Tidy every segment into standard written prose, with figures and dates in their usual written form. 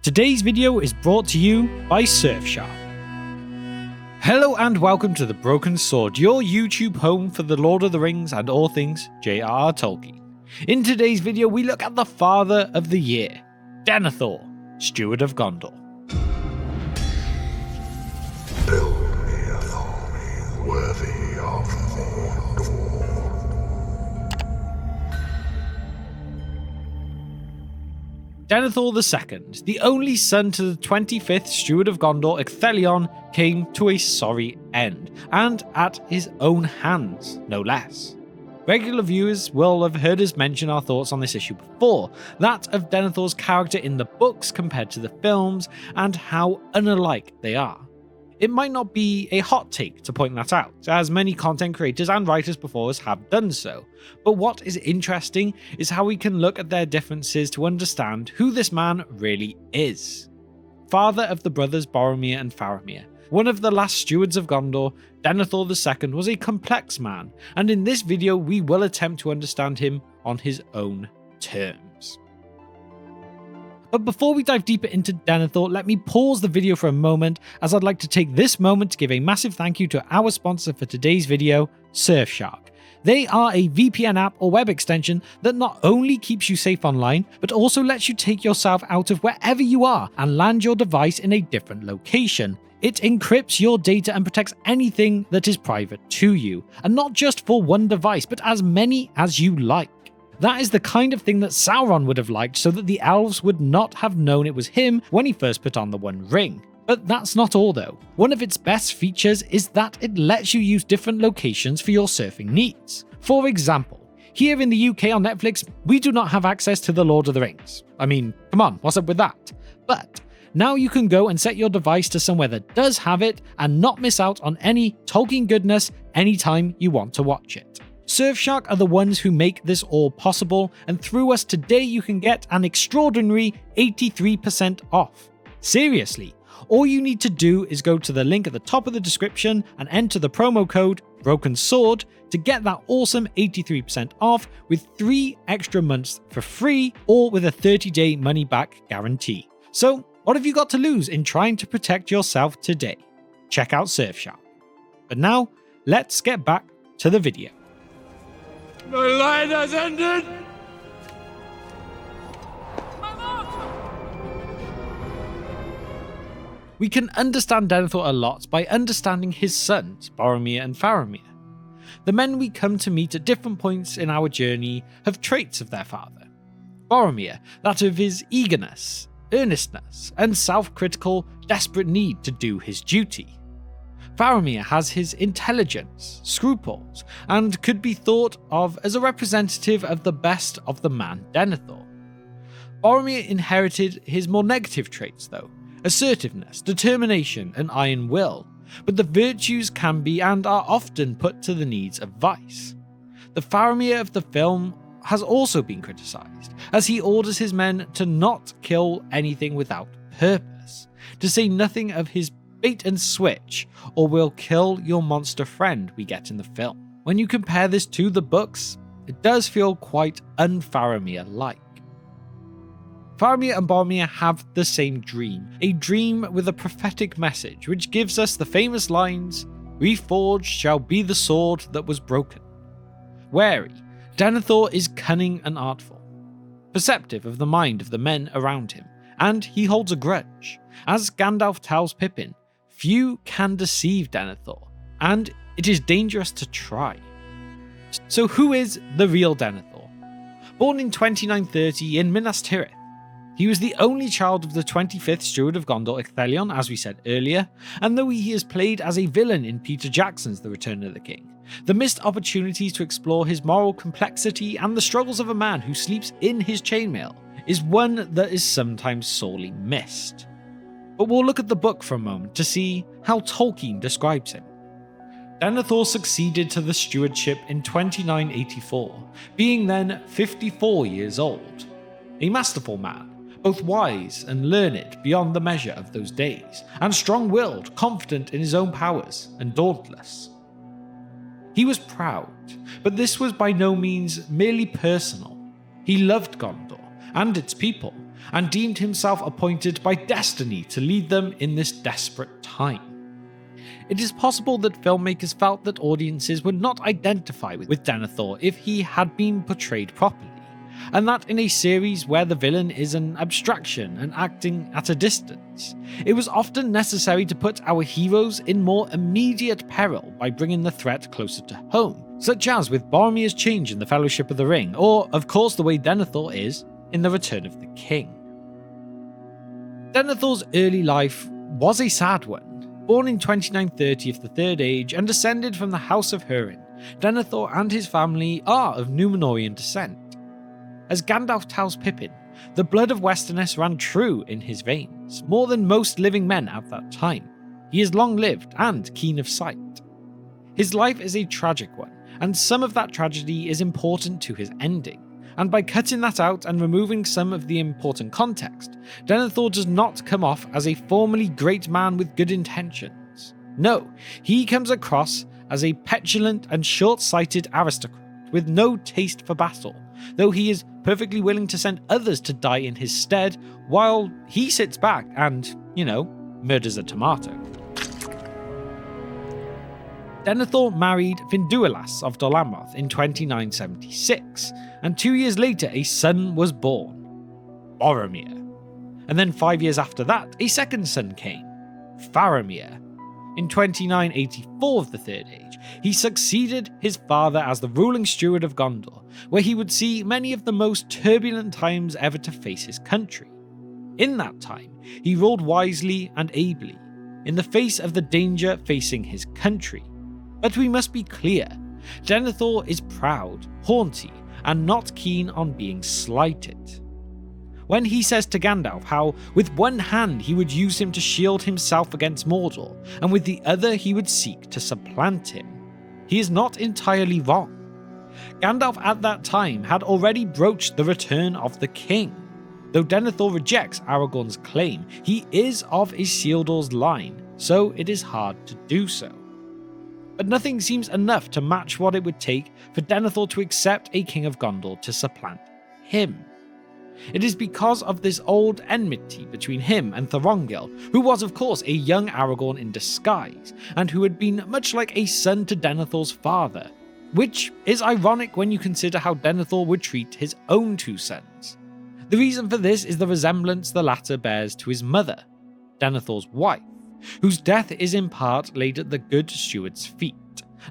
Today's video is brought to you by Surfshark. Hello and welcome to The Broken Sword, your YouTube home for the Lord of the Rings and all things J.R.R. Tolkien. In today's video we look at the Father of the Year, Denethor, Steward of Gondor. Build me an army worthy of Mordor. Denethor II, the only son to the 25th Steward of Gondor, Ocpfletcher, came to a sorry end, and at his own hands, no less. Regular viewers will have heard us mention our thoughts on this issue before, that of Denethor's character in the books compared to the films, and how unalike they are. It might not be a hot take to point that out, as many content creators and writers before us have done so, but what is interesting is how we can look at their differences to understand who this man really is. Father of the brothers Boromir and Faramir, one of the last stewards of Gondor, Denethor II was a complex man, and in this video we will attempt to understand him on his own terms. But before we dive deeper into Denethor, let me pause the video for a moment, as I'd like to take this moment to give a massive thank you to our sponsor for today's video, Surfshark. They are a VPN app or web extension that not only keeps you safe online, but also lets you take yourself out of wherever you are and land your device in a different location. It encrypts your data and protects anything that is private to you, and not just for one device, but as many as you like. That is the kind of thing that Sauron would have liked, so that the elves would not have known it was him when he first put on the One Ring. But that's not all though. One of its best features is that it lets you use different locations for your surfing needs. For example, here in the UK on Netflix, we do not have access to The Lord of the Rings. I mean, come on, what's up with that? But now you can go and set your device to somewhere that does have it and not miss out on any Tolkien goodness anytime you want to watch it. Surfshark are the ones who make this all possible, and through us today you can get an extraordinary 83% off. Seriously, all you need to do is go to the link at the top of the description and enter the promo code BROKENSWORD to get that awesome 83% off with 3 extra months for free or with a 30-day money-back guarantee. So, what have you got to lose in trying to protect yourself today? Check out Surfshark. But now, let's get back to the video. The line has ended! We can understand Denethor a lot by understanding his sons, Boromir and Faramir. The men we come to meet at different points in our journey have traits of their father. Boromir, that of his eagerness, earnestness, and self-critical, desperate need to do his duty. Faramir has his intelligence, scruples, and could be thought of as a representative of the best of the man Denethor. Boromir inherited his more negative traits though, assertiveness, determination, and iron will, but the virtues can be and are often put to the needs of vice. The Faramir of the film has also been criticised, as he orders his men to not kill anything without purpose, to say nothing of his bait and switch, or we'll kill your monster friend we get in the film. When you compare this to the books, it does feel quite un-Faramir-like. Faramir and Boromir have the same dream, a dream with a prophetic message which gives us the famous lines, "Reforged shall be the sword that was broken." Wary, Denethor is cunning and artful, perceptive of the mind of the men around him, and he holds a grudge. As Gandalf tells Pippin, few can deceive Denethor, and it is dangerous to try. So who is the real Denethor? Born in 2930 in Minas Tirith, he was the only child of the 25th Steward of Gondor, Ocpfletcher, as we said earlier, and though he is played as a villain in Peter Jackson's The Return of the King, the missed opportunities to explore his moral complexity and the struggles of a man who sleeps in his chainmail is one that is sometimes sorely missed. But we'll look at the book for a moment to see how Tolkien describes him. Denethor succeeded to the stewardship in 2984, being then 54 years old. A masterful man, both wise and learned beyond the measure of those days, and strong-willed, confident in his own powers, and dauntless. He was proud, but this was by no means merely personal. He loved Gondor and its people, and deemed himself appointed by destiny to lead them in this desperate time. It is possible that filmmakers felt that audiences would not identify with Denethor if he had been portrayed properly, and that in a series where the villain is an abstraction and acting at a distance, it was often necessary to put our heroes in more immediate peril by bringing the threat closer to home, such as with Boromir's change in the Fellowship of the Ring, or of course the way Denethor is in The Return of the King. Denethor's early life was a sad one. Born in 2930 of the Third Age and descended from the House of Húrin, Denethor and his family are of Númenórean descent. As Gandalf tells Pippin, the blood of Westernesse ran true in his veins, more than most living men at that time. He is long-lived and keen of sight. His life is a tragic one, and some of that tragedy is important to his ending, and by cutting that out and removing some of the important context, Denethor does not come off as a formerly great man with good intentions. No, he comes across as a petulant and short-sighted aristocrat with no taste for battle, though he is perfectly willing to send others to die in his stead while he sits back and, murders a tomato. Denethor married Finduilas of Dol Amroth in 2976, and 2 years later a son was born, Boromir. And then 5 years after that, a second son came, Faramir. In 2984 of the Third Age, he succeeded his father as the ruling Steward of Gondor, where he would see many of the most turbulent times ever to face his country. In that time, he ruled wisely and ably, in the face of the danger facing his country. But we must be clear, Denethor is proud, haughty, and not keen on being slighted. When he says to Gandalf how with one hand he would use him to shield himself against Mordor, and with the other he would seek to supplant him, he is not entirely wrong. Gandalf at that time had already broached the return of the king. Though Denethor rejects Aragorn's claim, he is of Isildur's line, so it is hard to do so. But nothing seems enough to match what it would take for Denethor to accept a king of Gondor to supplant him. It is because of this old enmity between him and Thorongil, who was of course a young Aragorn in disguise, and who had been much like a son to Denethor's father, which is ironic when you consider how Denethor would treat his own two sons. The reason for this is the resemblance the latter bears to his mother, Denethor's wife, whose death is in part laid at the good steward's feet,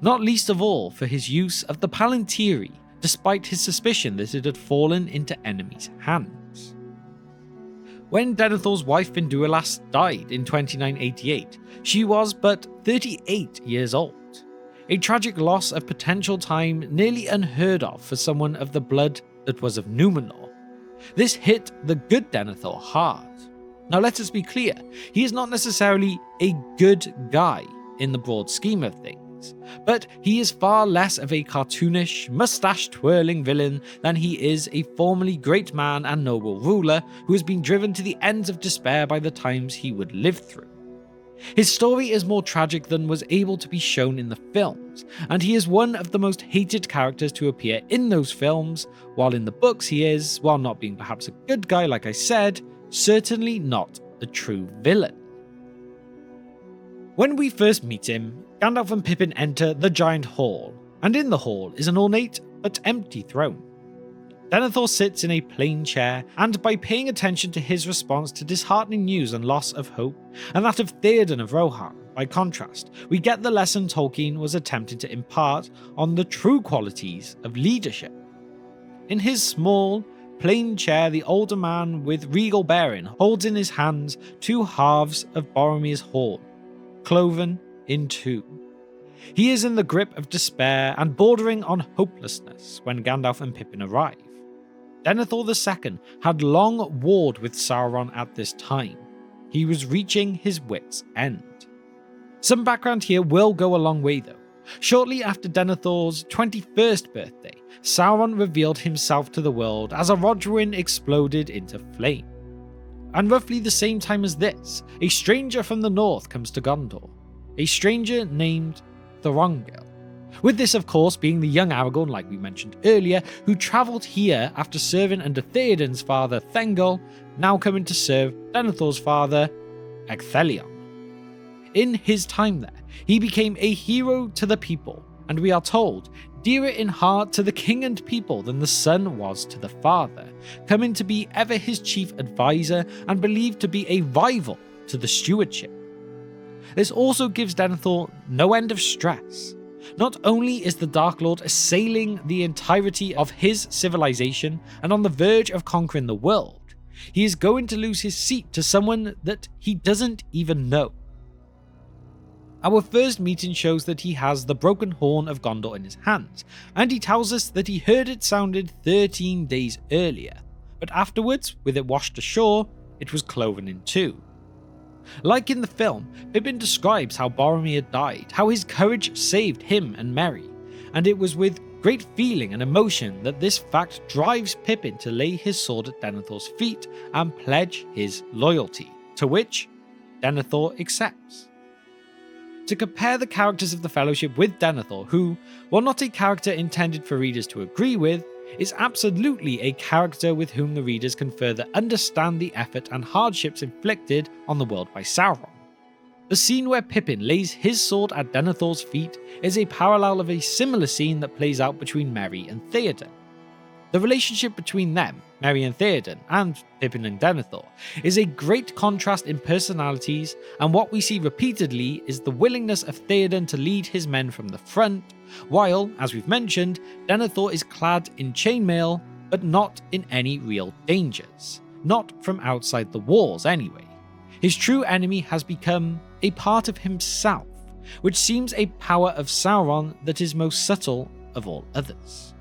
not least of all for his use of the Palantiri, despite his suspicion that it had fallen into enemies' hands. When Denethor's wife Finduilas died in 2988, she was but 38 years old, a tragic loss of potential time nearly unheard of for someone of the blood that was of Númenor. This hit the good Denethor hard. Now let us be clear, he is not necessarily a good guy in the broad scheme of things, but he is far less of a cartoonish, mustache-twirling villain than he is a formerly great man and noble ruler who has been driven to the ends of despair by the times he would live through. His story is more tragic than was able to be shown in the films, and he is one of the most hated characters to appear in those films, while in the books he is, while not being perhaps a good guy like I said, certainly not a true villain. When we first meet him, Gandalf and Pippin enter the Giant Hall, and in the hall is an ornate but empty throne. Denethor sits in a plain chair, and by paying attention to his response to disheartening news and loss of hope, and that of Theoden of Rohan, by contrast, we get the lesson Tolkien was attempting to impart on the true qualities of leadership. In his small, plain chair, the older man with regal bearing holds in his hands two halves of Boromir's horn, cloven in two. He is in the grip of despair and bordering on hopelessness when Gandalf and Pippin arrive. Denethor II had long warred with Sauron at this time. He was reaching his wit's end. Some background here will go a long way though. Shortly after Denethor's 21st birthday, Sauron revealed himself to the world as Orodruin exploded into flame. And roughly the same time as this, a stranger from the north comes to Gondor. A stranger named Thorongil. With this, of course, being the young Aragorn, like we mentioned earlier, who travelled here after serving under Theoden's father Thengel, now coming to serve Denethor's father Ecthelion. In his time there, he became a hero to the people, and we are told, dearer in heart to the king and people than the son was to the father, coming to be ever his chief advisor and believed to be a rival to the stewardship. This also gives Denethor no end of stress. Not only is the Dark Lord assailing the entirety of his civilization and on the verge of conquering the world, he is going to lose his seat to someone that he doesn't even know. Our first meeting shows that he has the broken horn of Gondor in his hands, and he tells us that he heard it sounded 13 days earlier, but afterwards, with it washed ashore, it was cloven in two. Like in the film, Pippin describes how Boromir died, how his courage saved him and Merry, and it was with great feeling and emotion that this fact drives Pippin to lay his sword at Denethor's feet and pledge his loyalty, to which Denethor accepts. To compare the characters of the Fellowship with Denethor, who, while not a character intended for readers to agree with, is absolutely a character with whom the readers can further understand the effort and hardships inflicted on the world by Sauron. The scene where Pippin lays his sword at Denethor's feet is a parallel of a similar scene that plays out between Merry and Theoden. The relationship between them, Merry and Theoden, and Pippin and Denethor, is a great contrast in personalities, and what we see repeatedly is the willingness of Theoden to lead his men from the front, while, as we've mentioned, Denethor is clad in chainmail, but not in any real dangers. Not from outside the walls, anyway. His true enemy has become a part of himself, which seems a power of Sauron that is most subtle of all others.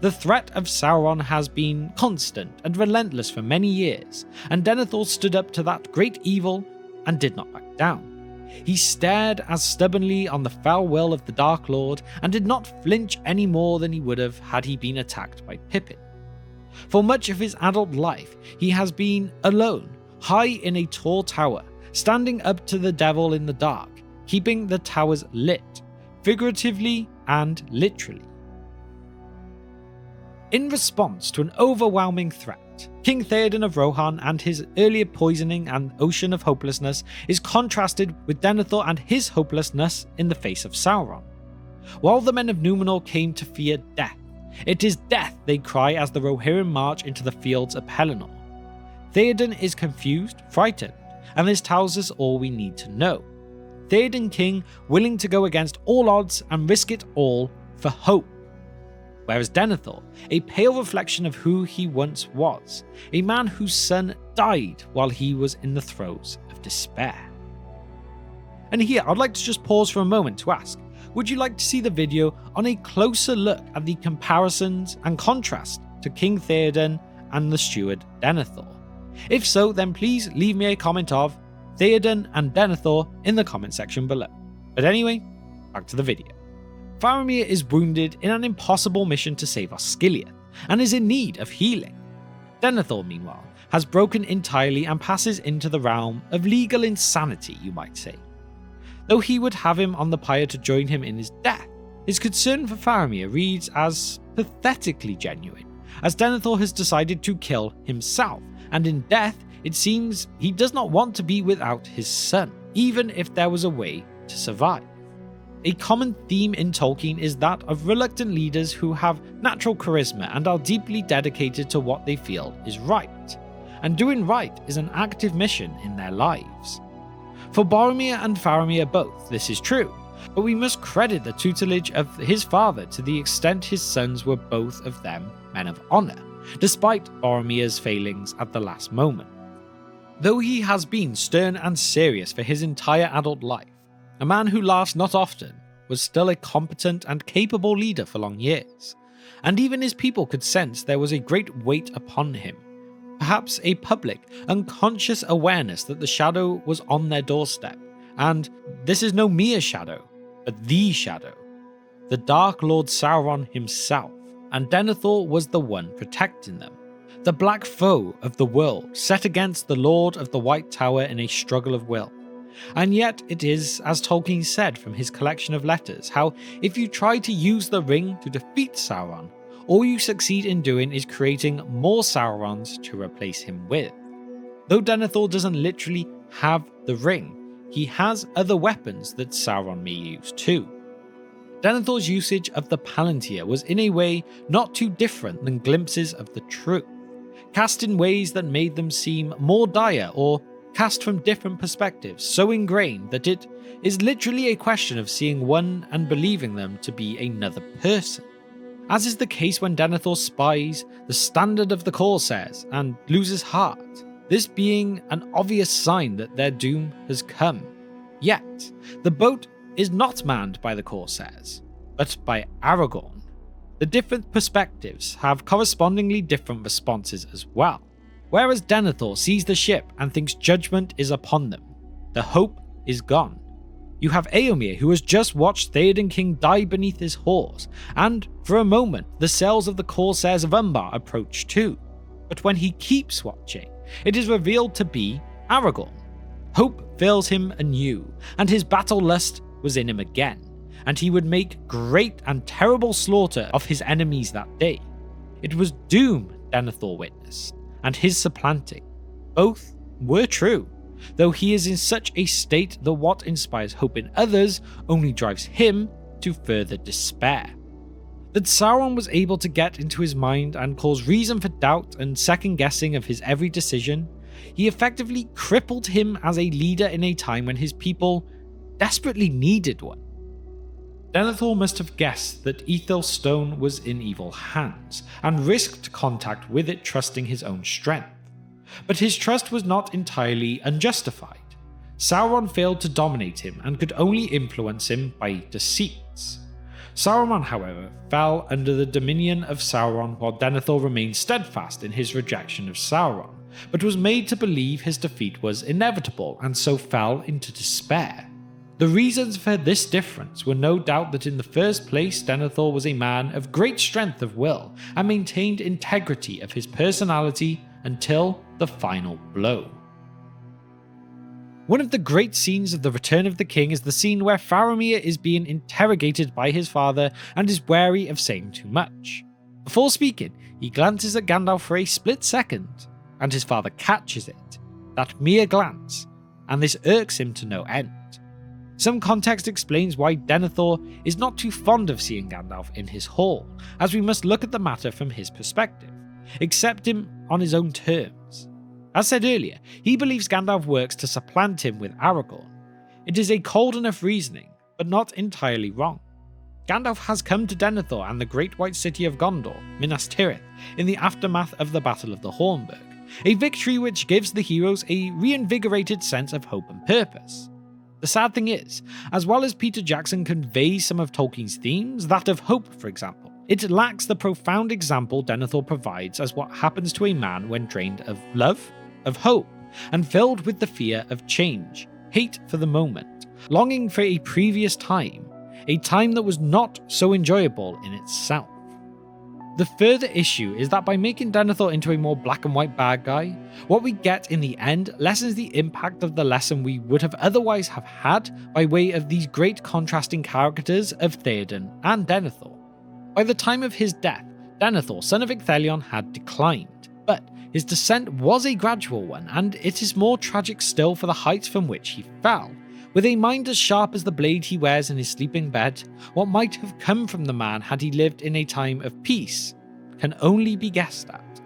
The threat of Sauron has been constant and relentless for many years, and Denethor stood up to that great evil and did not back down. He stared as stubbornly on the foul will of the Dark Lord and did not flinch any more than he would have had he been attacked by Pippin. For much of his adult life, he has been alone, high in a tall tower, standing up to the devil in the dark, keeping the towers lit, figuratively and literally. In response to an overwhelming threat, King Theoden of Rohan and his earlier poisoning and ocean of hopelessness is contrasted with Denethor and his hopelessness in the face of Sauron. While the men of Númenor came to fear death, it is death they cry as the Rohirrim march into the fields of Pelennor. Theoden is confused, frightened, and this tells us all we need to know. Theoden King willing to go against all odds and risk it all for hope. Whereas Denethor, a pale reflection of who he once was, a man whose son died while he was in the throes of despair. And here I'd like to just pause for a moment to ask, would you like to see the video on a closer look at the comparisons and contrast to King Theoden and the Steward Denethor? If so, then please leave me a comment of Theoden and Denethor in the comment section below. But anyway, back to the video. Faramir is wounded in an impossible mission to save Osgiliath, and is in need of healing. Denethor, meanwhile, has broken entirely and passes into the realm of legal insanity, you might say. Though he would have him on the pyre to join him in his death, his concern for Faramir reads as pathetically genuine, as Denethor has decided to kill himself, and in death, it seems he does not want to be without his son, even if there was a way to survive. A common theme in Tolkien is that of reluctant leaders who have natural charisma and are deeply dedicated to what they feel is right, and doing right is an active mission in their lives. For Boromir and Faramir both, this is true, but we must credit the tutelage of his father to the extent his sons were both of them men of honour, despite Boromir's failings at the last moment. Though he has been stern and serious for his entire adult life, a man who laughs not often was still a competent and capable leader for long years, and even his people could sense there was a great weight upon him, perhaps a public, unconscious awareness that the shadow was on their doorstep, and this is no mere shadow, but the shadow, the Dark Lord Sauron himself, and Denethor was the one protecting them, the black foe of the world set against the Lord of the White Tower in a struggle of will. And yet it is, as Tolkien said from his collection of letters, how if you try to use the ring to defeat Sauron, all you succeed in doing is creating more Saurons to replace him with. Though Denethor doesn't literally have the ring, he has other weapons that Sauron may use too. Denethor's usage of the Palantir was in a way not too different than glimpses of the truth, cast in ways that made them seem more dire or cast from different perspectives, so ingrained that it is literally a question of seeing one and believing them to be another person. As is the case when Denethor spies the standard of the Corsairs and loses heart, this being an obvious sign that their doom has come. Yet, the boat is not manned by the Corsairs, but by Aragorn. The different perspectives have correspondingly different responses as well. Whereas Denethor sees the ship and thinks judgment is upon them, the hope is gone. You have Eomer, who has just watched Theoden King die beneath his horse, and for a moment the sails of the Corsairs of Umbar approach too. But when he keeps watching, it is revealed to be Aragorn. Hope fills him anew, and his battle lust was in him again, and he would make great and terrible slaughter of his enemies that day. It was doom Denethor witnessed, and his supplanting. Both were true, though he is in such a state that what inspires hope in others only drives him to further despair. That Sauron was able to get into his mind and cause reason for doubt and second guessing of his every decision, he effectively crippled him as a leader in a time when his people desperately needed one. Denethor must have guessed that Ethel Stone was in evil hands, and risked contact with it trusting his own strength. But his trust was not entirely unjustified. Sauron failed to dominate him and could only influence him by deceits. Saruman, however, fell under the dominion of Sauron while Denethor remained steadfast in his rejection of Sauron, but was made to believe his defeat was inevitable and so fell into despair. The reasons for this difference were no doubt that in the first place Denethor was a man of great strength of will and maintained integrity of his personality until the final blow. One of the great scenes of The Return of the King is the scene where Faramir is being interrogated by his father and is wary of saying too much. Before speaking, he glances at Gandalf for a split second, and his father catches it, that mere glance, and this irks him to no end. Some context explains why Denethor is not too fond of seeing Gandalf in his hall, as we must look at the matter from his perspective, accept him on his own terms. As said earlier, he believes Gandalf works to supplant him with Aragorn. It is a cold enough reasoning, but not entirely wrong. Gandalf has come to Denethor and the great white city of Gondor, Minas Tirith, in the aftermath of the Battle of the Hornburg, a victory which gives the heroes a reinvigorated sense of hope and purpose. The sad thing is, as well as Peter Jackson conveys some of Tolkien's themes, that of hope for example, it lacks the profound example Denethor provides as what happens to a man when drained of love, of hope, and filled with the fear of change, hate for the moment, longing for a previous time, a time that was not so enjoyable in itself. The further issue is that by making Denethor into a more black and white bad guy, what we get in the end lessens the impact of the lesson we would have otherwise have had by way of these great contrasting characters of Theoden and Denethor. By the time of his death, Denethor, son of Icthelion, had declined, but his descent was a gradual one, and it is more tragic still for the heights from which he fell. With a mind as sharp as the blade he wears in his sleeping bed, what might have come from the man had he lived in a time of peace can only be guessed at.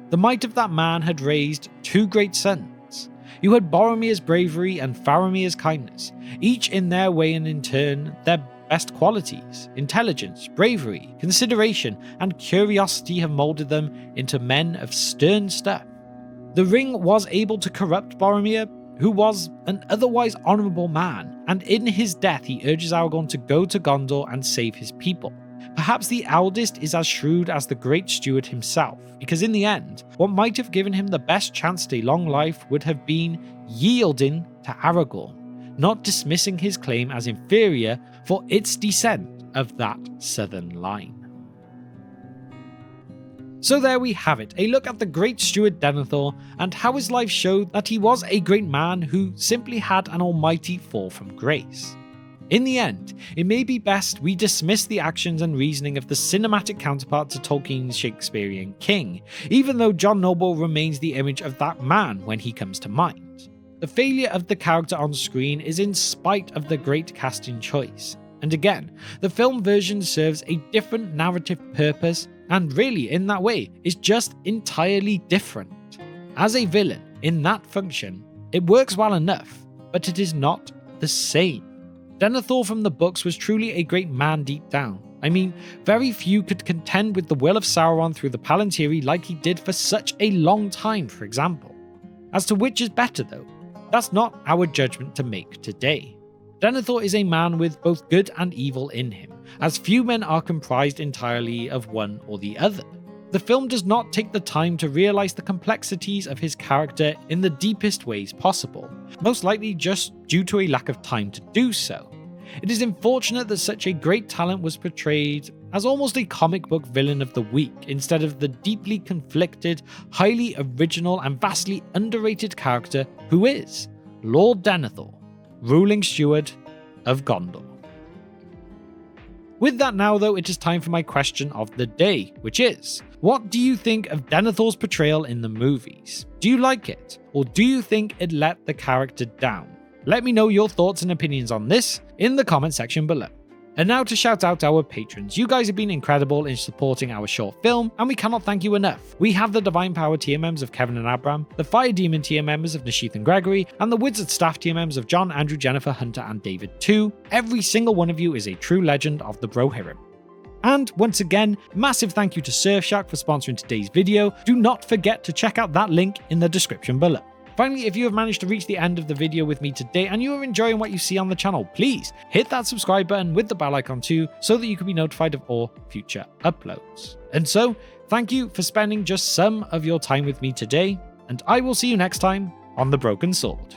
The might of that man had raised two great sons. You had Boromir's bravery and Faramir's kindness, each in their way and in turn their best qualities. Intelligence, bravery, consideration, and curiosity have moulded them into men of stern stuff. The ring was able to corrupt Boromir, who was an otherwise honourable man, and in his death he urges Aragorn to go to Gondor and save his people. Perhaps the eldest is as shrewd as the great steward himself, because in the end, what might have given him the best chance at a long life would have been yielding to Aragorn, not dismissing his claim as inferior for its descent of that southern line. So there we have it, a look at the great Steward Denethor and how his life showed that he was a great man who simply had an almighty fall from grace. In the end, it may be best we dismiss the actions and reasoning of the cinematic counterpart to Tolkien's Shakespearean king, even though John Noble remains the image of that man when he comes to mind. The failure of the character on screen is in spite of the great casting choice, and again, the film version serves a different narrative purpose, and really in that way is just entirely different. As a villain, in that function, it works well enough, but it is not the same. Denethor from the books was truly a great man deep down. I mean, very few could contend with the will of Sauron through the Palantiri like he did for such a long time, for example. As to which is better though, that's not our judgment to make today. Denethor is a man with both good and evil in him, as few men are comprised entirely of one or the other. The film does not take the time to realise the complexities of his character in the deepest ways possible, most likely just due to a lack of time to do so. It is unfortunate that such a great talent was portrayed as almost a comic book villain of the week instead of the deeply conflicted, highly original and vastly underrated character who is Lord Denethor, ruling Steward of Gondor. With that now though, it is time for my question of the day, which is, what do you think of Denethor's portrayal in the movies? Do you like it, or do you think it let the character down? Let me know your thoughts and opinions on this in the comment section below. And now to shout out our patrons. You guys have been incredible in supporting our short film, and we cannot thank you enough. We have the Divine Power tier members of Kevin and Abram, the Fire Demon tier members of Nashith and Gregory, and the Wizard Staff tier members of John, Andrew, Jennifer, Hunter, and David too. Every single one of you is a true legend of the Brohirrim. And once again, massive thank you to Surfshark for sponsoring today's video. Do not forget to check out that link in the description below. Finally, if you have managed to reach the end of the video with me today and you are enjoying what you see on the channel, please hit that subscribe button with the bell icon too, so that you can be notified of all future uploads. And so, thank you for spending just some of your time with me today, and I will see you next time on The Broken Sword.